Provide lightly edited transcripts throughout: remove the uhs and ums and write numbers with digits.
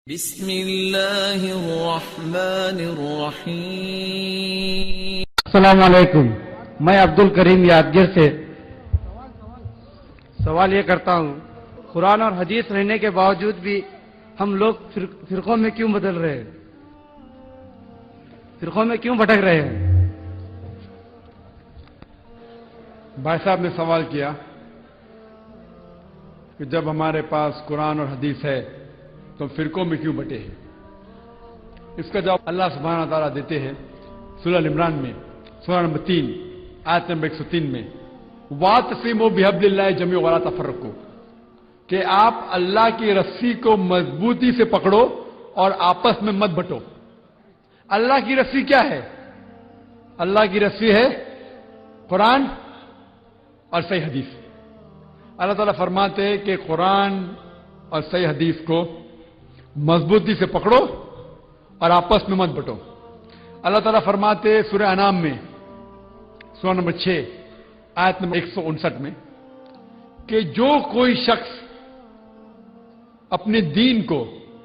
بسم اللہ الرحمن الرحیم۔ السلام علیکم، میں عبد الکریم یادگیر سے سوال یہ کرتا ہوں، قرآن اور حدیث رہنے کے باوجود بھی ہم لوگ فرقوں میں کیوں بدل رہے ہیں؟ فرقوں میں کیوں بھٹک رہے ہیں؟ بھائی صاحب نے سوال کیا کہ جب ہمارے پاس قرآن اور حدیث ہے تو فرقوں میں کیوں بٹے ہیں؟ اس کا جواب اللہ سبحانہ تعالیٰ دیتے ہیں سورہ عمران میں، سورہ نمبر 3 آیت نمبر 103 میں، وَاعْتَصِمُوا بِحَبْلِ اللَّهِ جَمِيعًا وَلَا تَفَرَّقُوا، کہ آپ اللہ کی رسی کو مضبوطی سے پکڑو اور آپس میں مت بٹو۔ اللہ کی رسی کیا ہے؟ اللہ کی رسی ہے قرآن اور صحیح حدیث۔ اللہ تعالیٰ فرماتے ہیں کہ قرآن اور صحیح حدیث کو مضبوطی سے پکڑو اور آپس میں مت بٹو۔ اللہ تعالیٰ فرماتے ہیں سورہ انعام میں، سورہ نمبر 6 آیت نمبر 159 میں، کہ جو کوئی شخص اپنے دین کو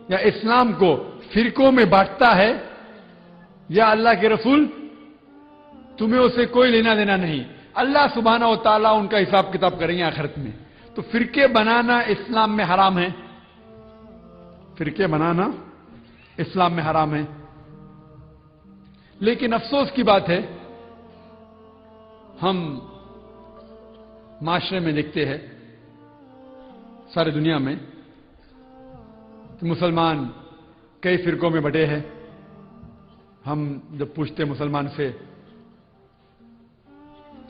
یا اسلام کو فرقوں میں بانٹتا ہے، یا اللہ کے رسول تمہیں اسے کوئی لینا دینا نہیں، اللہ سبحانہ و تعالیٰ ان کا حساب کتاب کریں گے آخرت میں۔ تو فرقے بنانا اسلام میں حرام ہے، فرقے بنانا اسلام میں حرام ہے۔ لیکن افسوس کی بات ہے، ہم معاشرے میں دیکھتے ہیں ساری دنیا میں کہ مسلمان کئی فرقوں میں بٹے ہیں۔ ہم جب پوچھتے مسلمان سے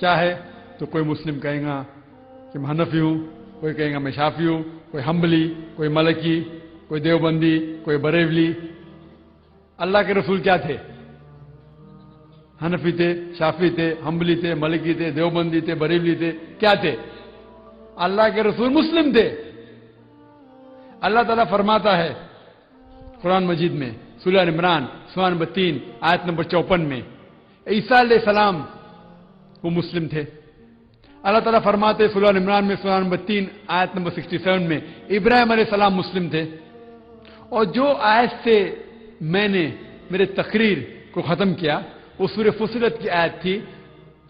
کیا ہے تو کوئی مسلم کہے گا کہ میں حنفی ہوں، کوئی کہے گا میں شافعی ہوں، کوئی حنبلی، کوئی ملکی، کوئی دیوبندی، کوئی بریلوی۔ اللہ کے رسول کیا تھے؟ حنفی تھے، شافعی تھے، حنبلی تھے، ملکی تھے، دیوبندی تھے، بریلوی تھے، کیا تھے؟ اللہ کے رسول مسلم تھے۔ اللہ تعالیٰ فرماتا ہے قرآن مجید میں، سورہ عمران سورہ نمبر 3 آیت نمبر 54 میں، عیسیٰ علیہ السلام وہ مسلم تھے۔ اللہ تعالیٰ فرماتے سورہ عمران میں سورہ نمبر 3 آیت نمبر 67 میں، ابراہیم علیہ السلام مسلم تھے۔ اور جو آیت سے میں نے میرے تقریر کو ختم کیا وہ سورہ فصلت کی آیت تھی،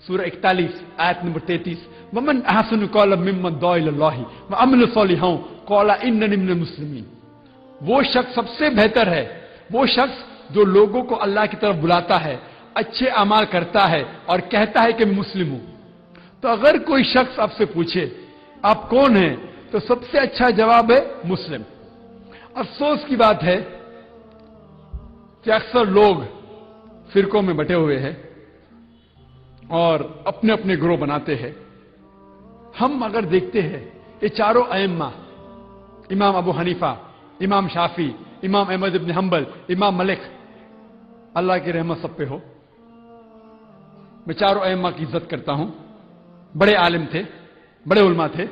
سورہ 41 آیت نمبر 33، وَمَنْ أَحْسَنُ قَوْلًا مِمَّنْ دَعَا إِلَى اللَّهِ وَعَمِلَ صَالِحًا قَالَ إِنَّنِي مِنَ الْمُسْلِمِينَ۔ وہ شخص سب سے بہتر ہے، وہ شخص جو لوگوں کو اللہ کی طرف بلاتا ہے، اچھے اعمال کرتا ہے اور کہتا ہے کہ میں مسلم ہوں۔ تو اگر کوئی شخص آپ سے پوچھے آپ کون ہیں تو سب سے اچھا جواب ہے مسلم۔ افسوس کی بات ہے کہ اکثر لوگ فرقوں میں بٹے ہوئے ہیں اور اپنے اپنے گروہ بناتے ہیں۔ ہم اگر دیکھتے ہیں یہ چاروں ائمہ، امام ابو حنیفہ، امام شافعی، امام احمد بن حنبل، امام مالک، اللہ کی رحمت سب پہ ہو، میں چاروں ائمہ کی عزت کرتا ہوں، بڑے عالم تھے، بڑے علماء تھے،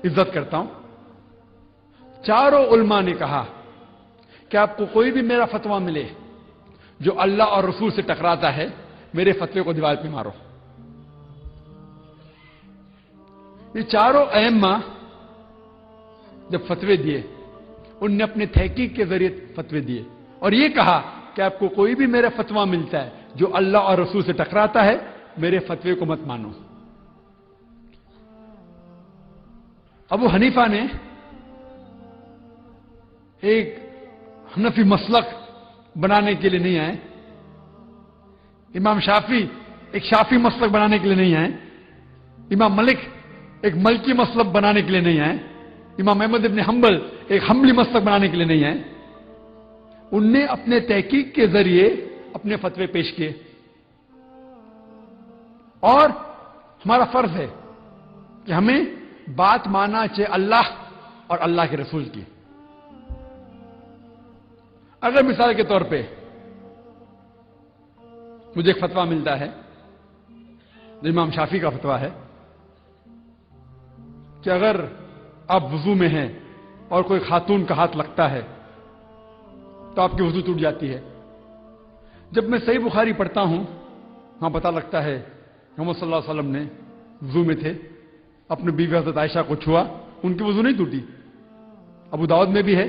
عزت کرتا ہوں۔ چاروں علماء نے کہا کہ آپ کو کوئی بھی میرا فتویٰ ملے جو اللہ اور رسول سے ٹکراتا ہے، میرے فتوے کو دیوار پہ مارو۔ یہ چاروں ائمہ جب فتوے دیے، ان نے اپنے تحقیق کے ذریعے فتوے دیے اور یہ کہا کہ آپ کو کوئی بھی میرا فتویٰ ملتا ہے جو اللہ اور رسول سے ٹکراتا ہے، میرے فتوے کو مت مانو۔ ابو حنیفہ نے ایک حنفی مسلک بنانے کے لیے نہیں آئے، امام شافعی ایک شافعی مسلک بنانے کے لیے نہیں آئے، امام مالک ایک ملکی مسلک بنانے کے لیے نہیں آئے، امام احمد بن حنبل ایک حنبلی مسلک بنانے کے لیے نہیں آئے۔ ان نے اپنے تحقیق کے ذریعے اپنے فتوے پیش کیے اور ہمارا فرض ہے کہ ہمیں بات ماننا چاہیے اللہ اور اللہ کے رسول کی۔ اگر مثال کے طور پہ مجھے ایک فتویٰ ملتا ہے جو امام شافعی کا فتویٰ ہے کہ اگر آپ وضو میں ہیں اور کوئی خاتون کا ہاتھ لگتا ہے تو آپ کی وضو ٹوٹ جاتی ہے۔ جب میں صحیح بخاری پڑھتا ہوں وہاں پتہ لگتا ہے محمد صلی اللہ علیہ وسلم نے وضو میں تھے، اپنی بیوی حضرت عائشہ کو چھوا، ان کی وضو نہیں ٹوٹی۔ ابو داؤد میں بھی ہے،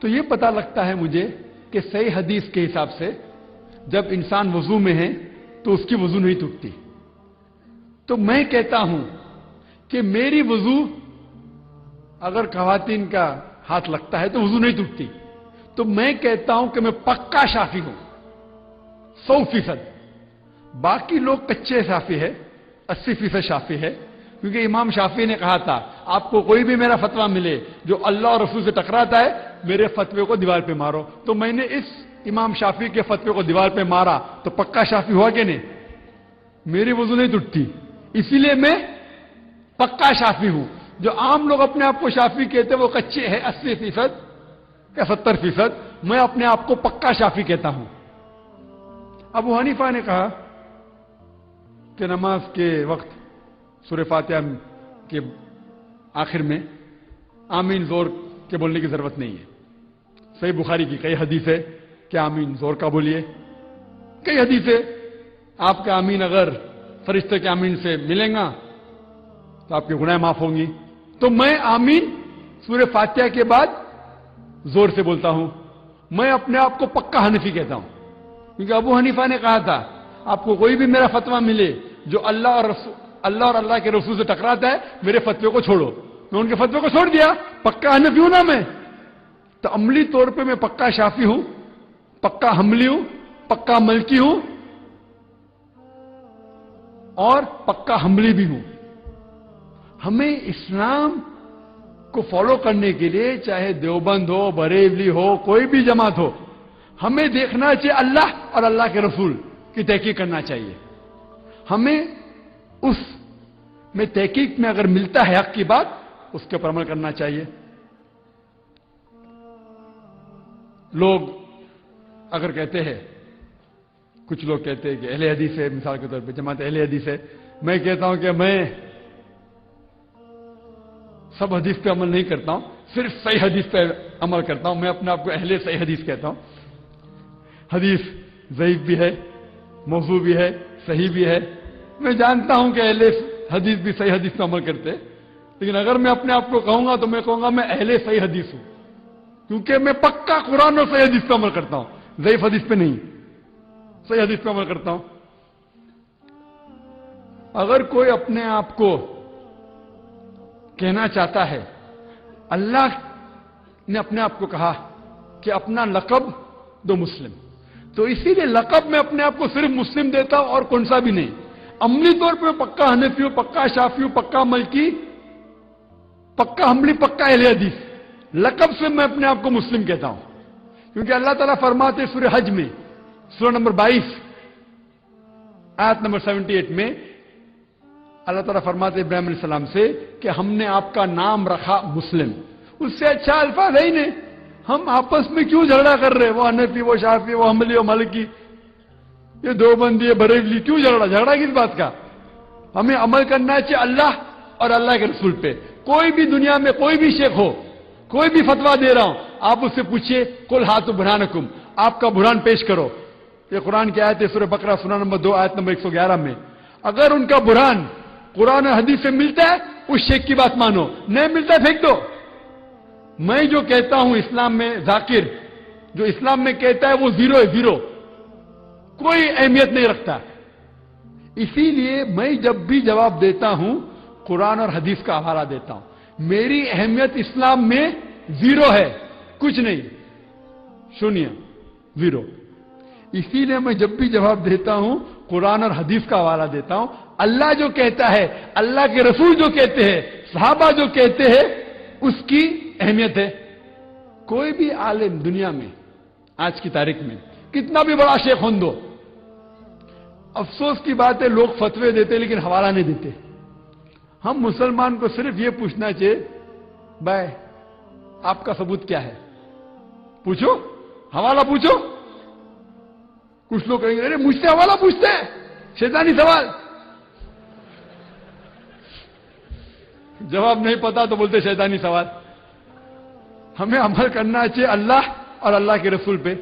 تو یہ پتا لگتا ہے مجھے کہ صحیح حدیث کے حساب سے جب انسان وضو میں ہے تو اس کی وضو نہیں ٹوٹتی. تو میں کہتا ہوں کہ میری وضو اگر خواتین کا ہاتھ لگتا ہے تو وضو نہیں ٹوٹتی. تو میں کہتا ہوں کہ میں پکا شافی ہوں 100%. باقی لوگ کچے شافی ہے, 80% شافی ہے, کیونکہ امام شافی نے کہا تھا آپ کو کوئی بھی میرا فتویٰ ملے جو اللہ اور رسول سے ٹکراتا ہے میرے فتوے کو دیوار پہ مارو. تو میں نے اس امام شافی کے فتوے کو دیوار پہ مارا تو پکا شافی ہوا کہ نہیں؟ میری وضو نہیں ٹوٹتی, اسی لیے میں پکا شافی ہوں. جو عام لوگ اپنے آپ کو شافی کہتے ہیں وہ کچے ہیں 80% یا 70%. میں اپنے آپ کو پکا شافی کہتا ہوں. ابو حنیفہ نے کہا کہ نماز کے وقت سورہ فاتحہ کے آخر میں آمین زور کے بولنے کی ضرورت نہیں ہے. صحیح بخاری کی کئی حدیث ہے کہ آمین زور کا بولیے. کئی حدیث ہے آپ کا آمین اگر فرشتے کے آمین سے ملیں گا تو آپ کے گناہ معاف ہوں گی. تو میں آمین سورہ فاتحہ کے بعد زور سے بولتا ہوں. میں اپنے آپ کو پکا حنفی کہتا ہوں, کیونکہ ابو حنیفہ نے کہا تھا آپ کو کوئی بھی میرا فتویٰ ملے جو اللہ اور اللہ کے رسول سے ٹکراتا ہے میرے فتوے کو چھوڑو. میں ان کے فتوے کو چھوڑ دیا, پکا حنفی ہوں نا میں. تو عملی طور پہ میں پکا شافی ہوں, پکا حنبلی ہوں, پکا ملکی ہوں اور پکا حنبلی بھی ہوں. ہمیں اسلام کو فالو کرنے کے لیے چاہے دیوبند ہو, بریلوی ہو, کوئی بھی جماعت ہو, ہمیں دیکھنا چاہیے اللہ اور اللہ کے رسول کی تحقیق کرنا چاہیے. ہمیں اس میں تحقیق میں اگر ملتا ہے حق کی بات اس کے پر عمل کرنا چاہیے. لوگ اگر کہتے ہیں, کچھ لوگ کہتے ہیں کہ اہل حدیث ہے, مثال کے طور پہ جماعت اہل حدیث ہے, میں کہتا ہوں کہ میں سب حدیث پہ عمل نہیں کرتا ہوں, صرف صحیح حدیث پہ عمل کرتا ہوں. میں اپنے آپ کو اہل صحیح حدیث کہتا ہوں. حدیث ضعیف بھی ہے, موضوع بھی ہے, صحیح بھی ہے. میں جانتا ہوں کہ اہل حدیث بھی صحیح حدیث پہ عمل کرتے, لیکن اگر میں اپنے آپ کو کہوں گا تو میں کہوں گا میں اہل صحیح حدیث ہوں, کیونکہ میں پکا قرآن اور صحیح حدیث پہ عمل کرتا ہوں, ضعیف حدیث پہ نہیں, صحیح حدیث پہ عمل کرتا ہوں. اگر کوئی اپنے آپ کو کہنا چاہتا ہے, اللہ نے اپنے آپ کو کہا کہ اپنا لقب دو مسلم, تو اسی لیے لقب میں اپنے آپ کو صرف مسلم دیتا ہوں اور کون سا بھی نہیں. عملی طور پہ پکا حنفی ہوں, پکا شافی ہوں, پکا ملکی, پکا حنبلی, پکا اہل حدیث. لقب سے میں اپنے آپ کو مسلم کہتا ہوں, کیونکہ اللہ تعالیٰ فرماتے سورہ حج میں سورہ نمبر 22 آیت نمبر 78 میں اللہ تعالیٰ فرماتے ابراہیم علیہ السلام سے کہ ہم نے آپ کا نام رکھا مسلم. اس سے اچھا الفاظ ہے ہی نہیں. ہم آپس میں کیوں جھگڑا کر رہے, وہ حنفی, وہ شافی, وہ حنبلی, وہ مالکی, یہ دیوبندی, یہ بریلوی, کیوں جھگڑا کس بات کا؟ ہمیں عمل کرنا چاہیے اللہ اور اللہ کے رسول پہ. کوئی بھی دنیا میں کوئی بھی شیخ ہو, کوئی بھی فتویٰ دے رہا ہوں, آپ اس سے پوچھئے کل ہاتھ برہانکم, آپ کا برہان پیش کرو. یہ قرآن کی آیت ہے سورہ بقرہ سورہ نمبر 2 آیت نمبر 111 میں. اگر ان کا برہان قرآن اور حدیث سے ملتا ہے اس شیخ کی بات مانو, نہیں ملتا ہے پھینک دو. میں جو کہتا ہوں اسلام میں ذاکر, جو اسلام میں کہتا ہے وہ زیرو ہے, زیرو, کوئی اہمیت نہیں رکھتا. اسی لیے میں جب بھی جواب دیتا ہوں قرآن اور حدیث کا حوالہ دیتا ہوں. میری اہمیت اسلام میں زیرو ہے, کچھ نہیں, شونیہ, زیرو. اسی لیے میں جب بھی جواب دیتا ہوں قرآن اور حدیث کا حوالہ دیتا ہوں. اللہ جو کہتا ہے, اللہ کے رسول جو کہتے ہیں, صحابہ جو کہتے ہیں, اس کی اہمیت ہے. کوئی بھی عالم دنیا میں آج کی تاریخ میں کتنا بھی بڑا شیخ ہوں دو, افسوس کی بات ہے لوگ فتوے دیتے لیکن حوالہ نہیں دیتے. ہم مسلمان کو صرف یہ پوچھنا چاہیے بھائی آپ کا ثبوت کیا ہے, پوچھو, حوالہ پوچھو. کچھ لوگ کہیں گے ارے مجھ سے حوالہ پوچھتے ہیں, شیطانی سوال. جواب نہیں پتا تو بولتے شیطانی سوال. ہمیں عمل کرنا چاہیے اللہ اور اللہ کے رسول پہ.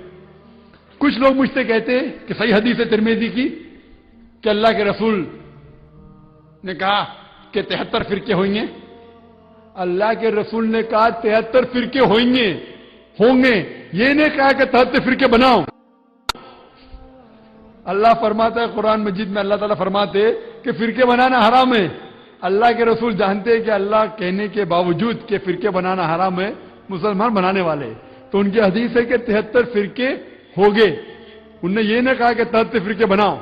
کچھ لوگ مجھ سے کہتے ہیں کہ صحیح حدیث ہے ترمذی کی کہ اللہ کے رسول نے کہا کہ 73 فرقے ہوئیں گے. اللہ کے رسول نے کہا 73 فرقے ہوئیں گے, ہوں گے. یہ نہیں کہا کہ تحت فرقے بناؤ. اللہ فرماتا ہے قرآن مجید میں، اللہ تعالیٰ فرماتے کہ فرقے بنانا حرام ہے. اللہ کے رسول جانتے ہیں کہ اللہ کہنے کے باوجود کہ فرقے بنانا حرام ہے، مسلمان بنانے والے. تو ان کی حدیث ہے کہ 73 فرقے ہو گئے. انہوں نے یہ نہ کہا کہ 73 فرقے بناؤ.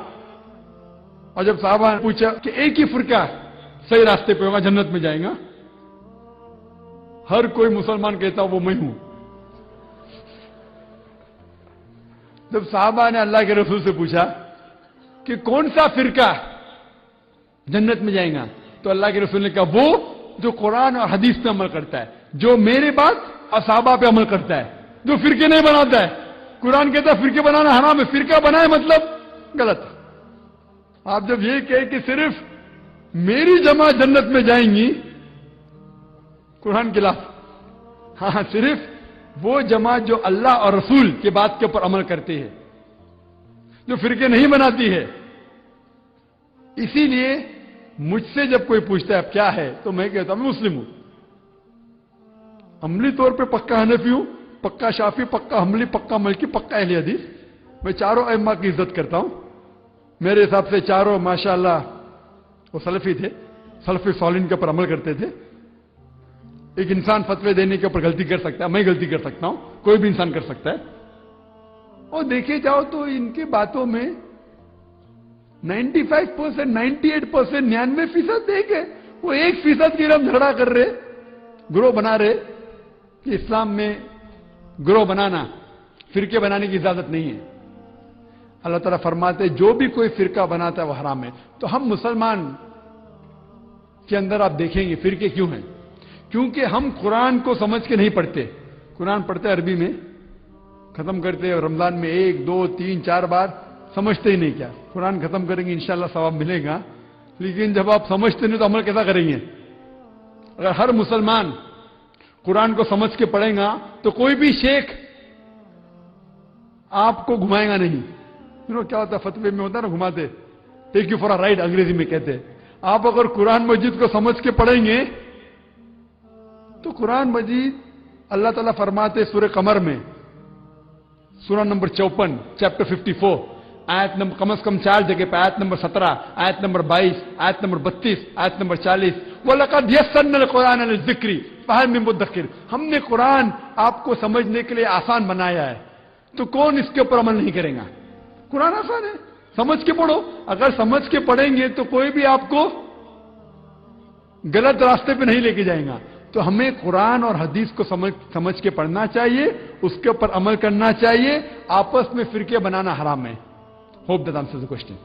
اور جب صحابہ نے پوچھا کہ ایک ہی فرقہ صحیح راستے پہ ہوگا، جنت میں جائیں گا، ہر کوئی مسلمان کہتا وہ میں ہوں. جب صحابہ نے اللہ کے رسول سے پوچھا کہ کون سا فرقہ جنت میں جائیں گا، تو اللہ کے رسول نے کہا وہ جو قرآن اور حدیث پہ عمل کرتا ہے، جو میرے بات اور صحابہ پہ عمل کرتا ہے، جو فرقے نہیں بناتا ہے. قرآن کہتا ہے فرقے بنانا حرام ہے، فرقہ بنائے مطلب غلط. آپ جب یہ کہے کہ صرف میری جماعت جنت میں جائیں گی، قرآن کے خلاف. ہاں، صرف وہ جماعت جو اللہ اور رسول کے بات کے اوپر عمل کرتی ہے، جو فرقے نہیں بناتی ہے. اسی لیے مجھ سے جب کوئی پوچھتا ہے اب کیا ہے، تو میں کہتا ہوں میں مسلم ہوں. عملی طور پہ پکا حنفی ہوں، پکا شافی، پکا حنبلی، پکا مالکی، پکا اہل حدیث. میں چاروں ائمہ کی عزت کرتا ہوں. میرے حساب سے چاروں ماشاءاللہ وہ سلفی تھے، سلفی صالحین کے اوپر عمل کرتے تھے. ایک انسان فتوے دینے کے اوپر غلطی کر سکتا ہے، میں غلطی کر سکتا ہوں، کوئی بھی انسان کر سکتا ہے. اور دیکھے جاؤ تو ان کی باتوں میں 95%، 98%، 99% دیکھے وہ 1% کی ہم جھگڑا کر رہے، گروہ بنا رہے کہ اسلام میں گروہ بنانا، فرقے بنانے کی اجازت نہیں ہے. اللہ تعالیٰ فرماتے جو بھی کوئی فرقہ بناتا ہے وہ حرام ہے. تو ہم مسلمان کے اندر آپ دیکھیں گے فرقے کیوں ہیں؟ کیونکہ ہم قرآن کو سمجھ کے نہیں پڑھتے. قرآن پڑھتے عربی میں، ختم کرتے اور رمضان میں 1، 2، 3، 4 بار، سمجھتے ہی نہیں. کیا قرآن ختم کریں گے انشاءاللہ ثواب ملے گا، لیکن جب آپ سمجھتے نہیں تو عمل کیسا کریں گے؟ اگر ہر مسلمان قرآن کو سمجھ کے پڑھیں گا تو کوئی بھی شیخ آپ کو گھمائے گا نہیں. کیا ہوتا ہے فتوے میں ہوتا ہے نا، گھماتے، take you for a ride انگریزی میں کہتے ہیں. آپ اگر قرآن مجید کو سمجھ کے پڑھیں گے تو قرآن مجید اللہ تعالیٰ فرماتے سورہ قمر میں، سورہ نمبر 54، چیپٹر 54، آیت نمبر کم از کم 4 جگہ پہ، آیت نمبر 17، آیت نمبر 22، آیت نمبر 32، آیت نمبر 40، وَلَقَدْ يَسَّرْنَا الْقُرْآنَ لِلذِّكْرِ فَهَلْ مِن مُدَّكِرٍ. ہم نے قرآن آپ کو سمجھنے کے لیے آسان بنایا ہے، تو کون اس کے اوپر عمل نہیں کرے گا؟ قرآن آسان ہے، سمجھ کے پڑھو. اگر سمجھ کے پڑھیں گے تو کوئی بھی آپ کو غلط راستے پہ نہیں لے کے جائیں گا. تو ہمیں قرآن اور حدیث کو سمجھ کے پڑھنا چاہیے، اس کے اوپر عمل کرنا چاہیے. آپس میں فرقے بنانا حرام ہے. Hope that answers the question.